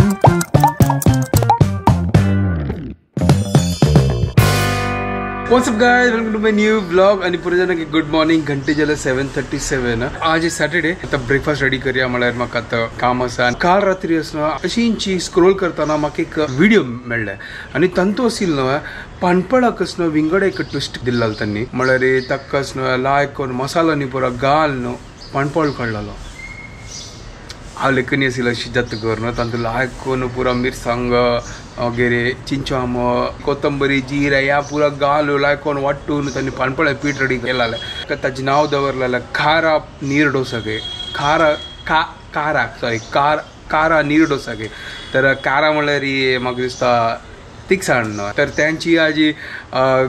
What's up guys, welcome to my new vlog आणि पुरे जण गुड मॉर्निंग घंटे झाले 7:37 आज सॅटर्डे आता ब्रेकफास्ट रेडी करूया म्हळ्यार म्हाका आता काम आसा काल रात्री असना अशी स्क्रोल करताना म्हाका एक व्हिडिओ मेळ्ळें आणि तांतू आशिल न्हय पानपळाक असनो विंगड एक ट्विस्ट दिल्लो तांणी म्हळ्यार ताका असनो लायक करून मसालांनी पुरा घाल न्हू पानपळ काडलेलो हांव लेखनी आशिल्लो अशी जत कर तांतू लायक करून पुरा मिरसांग वगैरे चिंचाम कोथंबरी जीरा या पुरा घाल लायक करून वाटून तांणी पानपळ पीठ रेडी केलेलें ताचें नांव दवरलेलें खारा नीर डोसागे कारा नीर डोसागे तर कारा म्हळ्यार म्हाका दिसता तिखसाण न्हय तर त्यांची आजी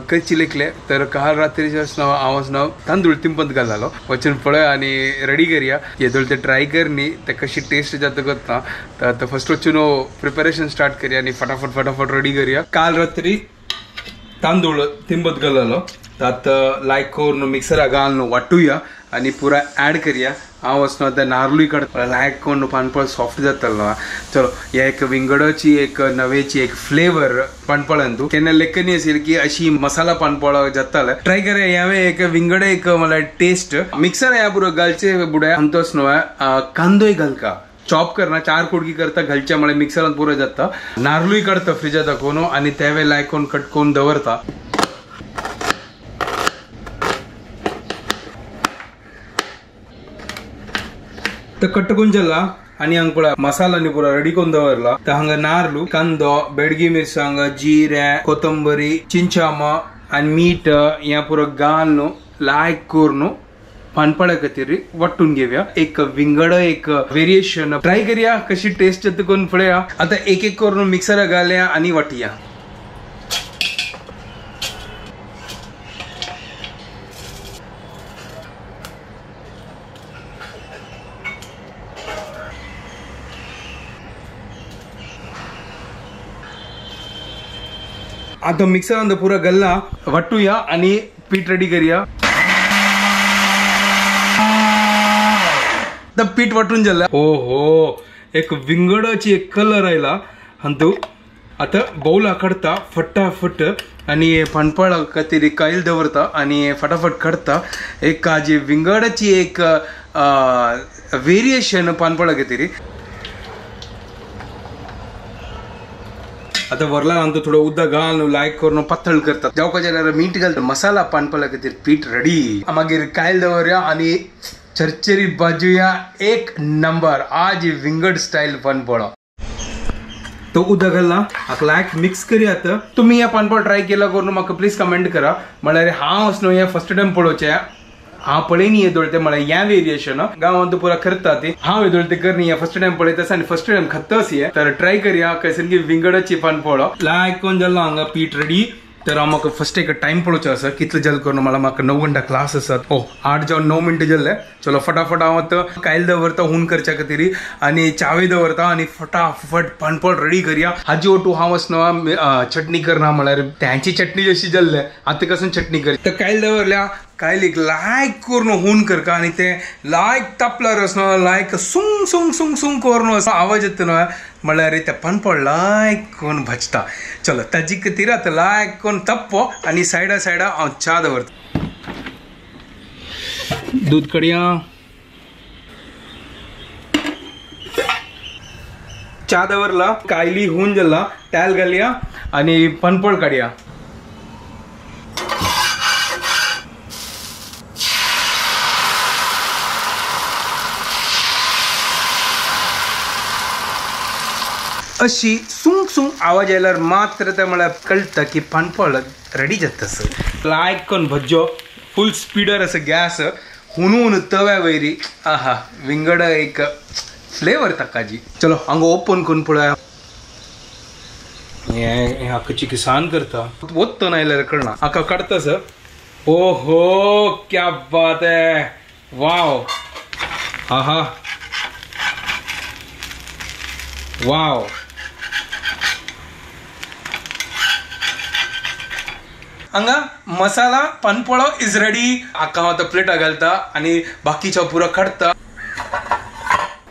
कच्ची लेखले तर काल रात्रीचे असना हांव असना तांदूळ तिंपत घाललो वचून पळय आनी रेडी करूया येदोळ ते ट्राय कर न्ही ते कशी टेस्ट जाता करता तर आता फर्स्ट वचून प्रिपरेशन स्टार्ट करूया आनी फटाफट रेडी करूया काल रात्री तांदूळ तिंपत घाललो तात लायक करून मिक्सरा घालून वाटूया आणि पुरा ऍड करूया हांव असना ते नारळूय काडटा लायक करून पानपळ सॉफ्ट जातलो चलो ह्या एक विंगडाची एक नवेची एक फ्लेवर पानपळांतू केन्ना लेखनी असेल की अशी मसाला पानपळ जाताले ट्राय करूया यावे एक विंगड एक मला टेस्ट मिक्सर या पुरो घालचे बुड्या अंतोस न्हय कांदोय घालका चॉप करना 4 कुडकी करता घालच्या म्हळ्यार मिक्सरान पुरो जाता नारळूय काडता फ्रिजात दाखोवन आणि त्यावे लायक करून कट करून दवरता तर कट करून जाला आणि हांगा पळय मसालानी पुरा रेडी करून दवरला तर हांगा नारळू कांदो बेडगी मिरसांग जिरे कोथंबरी चिंचाम आणि मीठ या पुरो घालून लायक करून पानपळ्या खातीर वाटून घेवया एक विंगड एक व्हेरिएशन ट्राय करूया कशी टेस्ट येता करून पळया आता एक एक करून मिक्सर घालया आणि वाटया आता मिक्सर पुरा गल्ला वाटूया आणि पीठ रेडी करूया तर पीठ वाटून झालं ओहो एक विंगडाची एक कलर आयला आणि आता बाउल काढता फटाफट आणि पानपळ खातीर कायल दवरता आणि फटाफट काढता एक जी विंगडाची एक व्हेरिएशन पानपळा खातीर आता वरला नंतर थोडं उदक घालून लायक करून पातळ करतात जेव्हा जाल्यार मीठ घालता मसाला पानपळा खातीर पीठ रेडी मागीर कायल दवरया आणि चरचरी बाजूया एक नंबर आज विंगड स्टाईल पानपळ तो उदक घालला हाका लायक मिक्स करूया आता तुम्ही या पानपळ ट्राय केला करून म्हाका प्लीज कमेंट करा म्हळ्यार हांव असनो हे फर्स्ट टाइम पळोवचें हांव पळयनी येदोळते म्हळ्यार ह्या व्हेरिएशन गांवांत पुरा करता ती हांव येदोळते करनी फर्स्ट टाइम पळयता आनी फर्स्ट टाइम खातास हे तर ट्राय करूया कैसन की विंगडाची पानपळ लायक करून जाल्लो हांगा पीठ रेडी तर हांव म्हाका फर्स्ट एक टाइम पळोवचो आसा कितले जल करून म्हाका 9 घंटा क्लास आसा 8 जावन 9 मिनटां जाल्ले चलो फटाफट हांव आतां कायल दवरता हून करच्या खातीर आनी चावे दवरता आनी फटाफट पानपळ रेडी करूया हाजी ओटू हांव असनो चटणी करना म्हळ्यार त्यांची चटणी जशी जाल्ले आतां कसून चटणी करी तर कायल दवरल्या कायलीक लायक करून हून करका आणि ते लायक तापल्यार असनो लायक सुंग सुंग सुंग सुंग करून असो आवाज येता न्हय म्हळ्यार ते पानपळ लायक करून भजता चलो ताजी खातीर आतां लायक करून तप्पो आणि सायडा हांव च्या दवरता दूध काडया च्या दवरला कायली होऊन जाला त्याल घालया आणि पानपळ काडया अशी सुंग सुंग आवाज आयल्यार मात्र ते म्हळ्यार कळटा की पानपळ रेडी जाता सर लायक करून भज्जो फुल स्पीडर असं गॅस हुनून तव्या वयरी आहा विंगड एक फ्लेवर ताकाजी चलो हांगा ओपन करून पळया हे हाकाची किसान करता ओत्तो नायल्यार कळना हाका काडता सर ओहो क्या बात है वाव आहा वाव हांगा मसाला पानपळ इज रेडी हाका हांव प्लेटा घालता आणि बाकीच्या पुरो काडता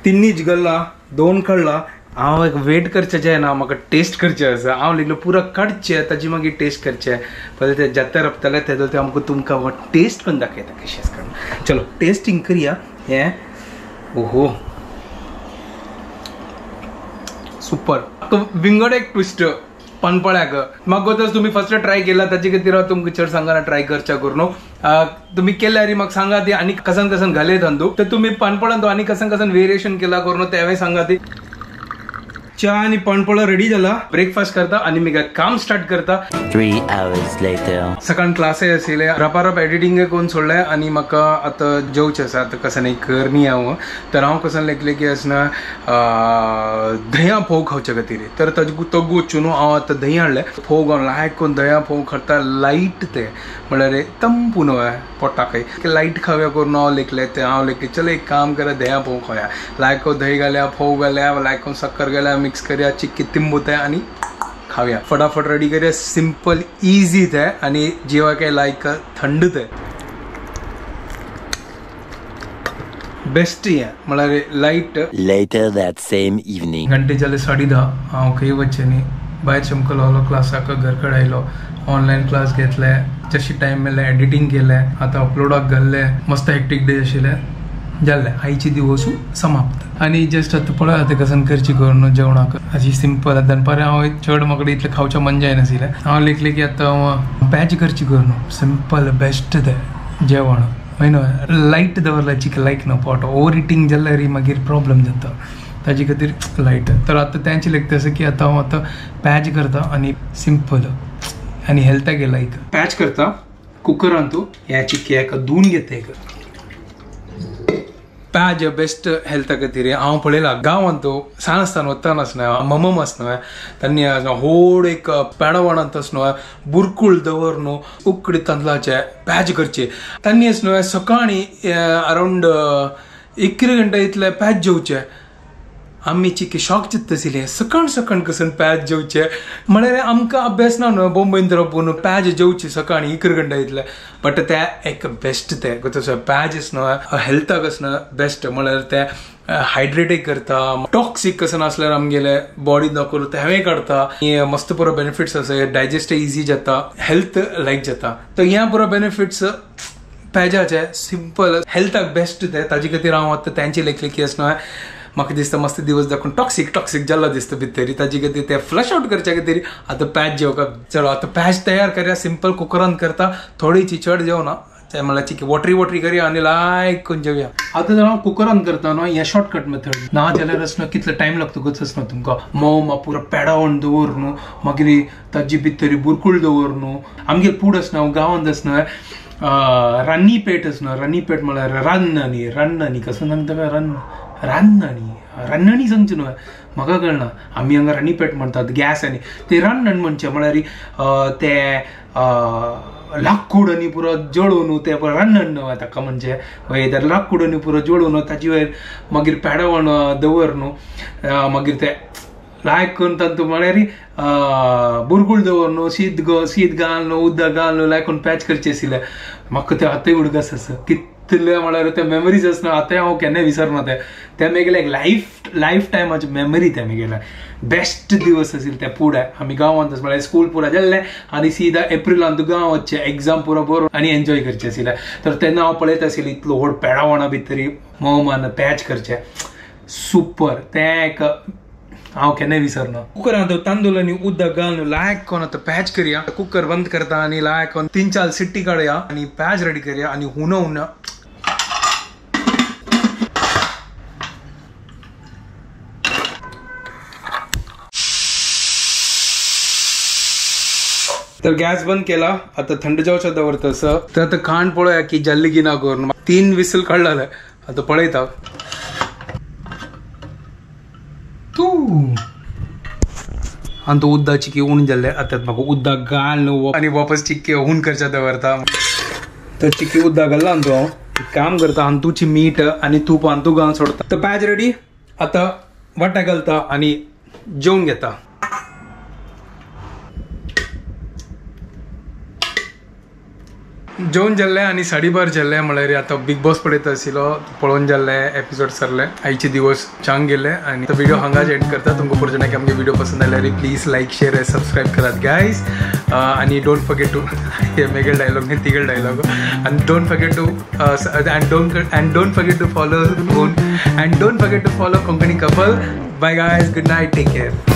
तिन्नीच गल्ला दोन काडला हांव एक वेट करचें ना, म्हाका टेस्ट करचें आसा. हांव लेगलो पुरो काडचें, ताची मागीर टेस्ट करचें. पयलीं ते जेते रपतले तेदो ते आमकां तुमकां हो टेस्ट करून दाखयता कशें आसता. चलो टेस्टिंग करया. हें ओहो सुपर. विंगड एक ट्विस्ट पानपळ्याक म्हाका गोतच तुम्ही फर्स्ट ट्राय केला ताचे खातीर हांव तुमकां चड सांगना ट्राय करच्या करून. तुम्ही केल्यार म्हाका सांगा ती आनी कसन कसन घाले तांदूळ तर तुम्ही पानपळान तो आनी कसन कसन वेरिएशन केला करून तेवूय सांगा ती. च्या आणि पानपळा रेडी झाला. ब्रेकफास्ट करता आणि मी काम स्टार्ट करता. 3 hours later. सकाळ क्लासे आशिल्ले रपारप एडिटींग करून सोडले आणि म्हाका आतां जेवचें आसा. आतां कसन एक करनी हांव तर हांव कसन लेखलें की आसना दह्या फोव खावचे खातीर. तर ताजे तगू वचून हांव आतां दही हाडलें. फोव घालून लायक करून दह्या फोव खाता लायट ते म्हळ्यार तंपू न्हय पोटाकय लायट खावया करून हांव लेखलें ते. हांव लेखलें चल एक काम करा दह्या फोव खावया. लायक करून दही घाल्या फोव घाल्या लायक करून सक्कर घाल्या मिक्स करूया चिक्की तिंबूत आहे आणि खाऊया. फटाफट रेडी करूया. सिंपल इजी आहे आणि जेव्हा काही लायक थंडच आहे. बेस्ट आहे म्हळ्यार light. Later that same evening. घंटे जाले 10:30 हांव खंय वच्चें न्ही. भायर चमकलो आलो क्लासाक घर कडेन आयलो. ऑनलायन क्लास घेतले. जशी टायम मेळ्ळें एडिटींग केलें. आतां अपलोडाक घाल्लें. मस्त हेक्टीक डे आशिल्लें. जाल्लें आयची दिवस समाप्त. आणि जस्ट आतां पळय आतां कसन करची करून जेवणाक अशी सिंपल. दनपारी हांव चड म्हाका इतलें खावचें मन जायनाशिल्लें. हांव लेखलें की आतां हांव पॅच करची करून सिंपल बेस्ट तें जेवण. न्हय लायट दवरल्यार चिक लायक ना पोट. ओवर इटींग जाल्यार मागीर प्रॉब्लेम जाता. ताजे खातीर लायट. तर आतां तेंचें लेखता आसा की आतां हांव आतां पॅच करता आणि सिंपल आणि हेल्थाक लायक पॅच करता. कुकरान तूं ह्या चिक्की हाका धुवन घेता. एक पॅज बेस्ट हेल्था खातीर हांव पळयला गांवांत तो सान आसतना वताना आसना ममम आसना तांणी व्हड एक पेडवणांत आसना बुरकूळ दवर न्हू उकडी तांदळाचे पॅज करचे. तांणी आसना सकाळी अरावंड 1 घंटा इतले पॅज जेवचे. आमी चिकी शॉक चित्तशिल्ले सकाळ सकाळ कसन पॅज जेवचे. म्हळ्यार आमकां अभ्यास ना न्हू बॉम्बेन रावून पॅज जेवचे सकाळी 1 घंटा इतले. बट ते एक बेस्ट ते तसो पॅज आसना हेल्थाक आसना बेस्ट. म्हळ्यार ते हायड्रेटय करता. टॉक्सीक कसन आसल्यार आमगेले बॉडी दाखोवन तेवूय काडता. मस्त पुरो बेनिफिट्स आसा. डायजेस्ट इजी जाता. हेल्थ लायक जाता. तर ह्या पुरो बेनिफिट्स पॅजाचे सिंपल हेल्थाक बेस्ट ते. ताजे खातीर हांव आतां तेंचे लेखले की आसना म्हाका दिसता मस्त दिवस दाखोवन टॉक्सीक जाल्लो दिसता भितर. ताजे खातीर ते फ्लश आउट करच्या खातीर आतां पॅच जेवपाक चलो आतां पॅच तयार करया. सिंपल कुकरान करता. थोडीची चड जेवना ते म्हळ्यार चिकी वॉटरी करया आनी लायक करून जेवया. आतां जर हांव कुकरान करता न्हू हें शॉर्टकट मेथड ना जाल्यार आसना कितलो टायम लागतोच आसना तुमकां. मोव पुरो पेडावण दवर न्हू मागीर ताजे भितर बुरकूळ दवर न्हू. आमगेर पूड आसना गांवांत आसना रान्नी पेट आसना. रान्नी पेट म्हळ्यार रान्नानी कसं सांगता रान्नानी सांगचे न्हू म्हाका कळना. आमी हांगा रान्नी पेट म्हणटात गॅस आनी ते रान्नण म्हणचे म्हळ्यार ते लाकूड आनी पुरो जळोवन ते रान्नण न्हू ताका म्हणजे वयर लाकूड आनी पुरो जळोवन ताजे वयर मागीर पेडावण दवर न्हू मागीर ते लायक करून तातूंत म्हळ्यार बुरकूळ दवर न्हू शीत घाल न्हू उदक घाल न्हू लायक करून पॅच करचे आशिल्ले. म्हाका ते आतांय उडगास आसा कितले म्हळ्यार ते मेमरीज आसना. आतां हांव केन्नाय विसरना ते म्हगेले एक लायफ टायमाची मेमरी ते म्हगेले बेस्ट दिवस आशिल्ले. ते पुढे आमी गांवांत म्हळ्यार स्कूल पुरो जाल्लें आनी सीदा एप्रिलांत गांव वचचें एग्जाम पुरो बरोवन आनी एन्जॉय करचें आशिल्लें. तर तेन्ना हांव पळयत आशिल्लें इतलो व्हड पेडावणा भितर मोमान पॅच करचें सुपर. तें एक हांव केन्नाय विसरना. कुकरांत तांदूळ आनी उदक घालून लायक करून आतां पॅच करया. कुकर बंद करता आनी लायक करून 3-4 सिट्टी काडया आनी पॅच रेडी करया आनी हुना तर गॅस बंद केला. आता थंड जावचें दवरता असं. तर आतां खाण पळोवया की जाल्ली की ना करून. 3 विसल काडलेले आतां पळयता. आनी तो उदक चिकी उण जाल्ले. आतां म्हाका उदक घाल न्हू आनी वापस चिक्की हून करचें दवरता. तर चिक्की उदक घाल्ला आनी हांव काम करता. हांतूची मीठ आनी तूप हांतू घालून सोडता. तर पॅच रेडी. आतां वांटे घालता आनी जेवून घेता. जेवण जाल्लें आनी 12:30 जाल्ले म्हळ्यार आतां बिग बॉस पळयता आशिल्लो पळोवन जाल्ले एपिसोड सरले आयचे दिवस चांग गेले आनी तो व्हिडिओ हांगाच एंड करता तुमकां परजोना की आमगे व्हिडिओ पसंद आयल्यार प्लीज लायक शेअर सब्सक्राइब करात गायज आनी डोंट फॉरगेट टू हे मेगल डायलॉग नाही तिगल dialogue and don't forget to follow Konkani Couple. Bye guys, good night, take care.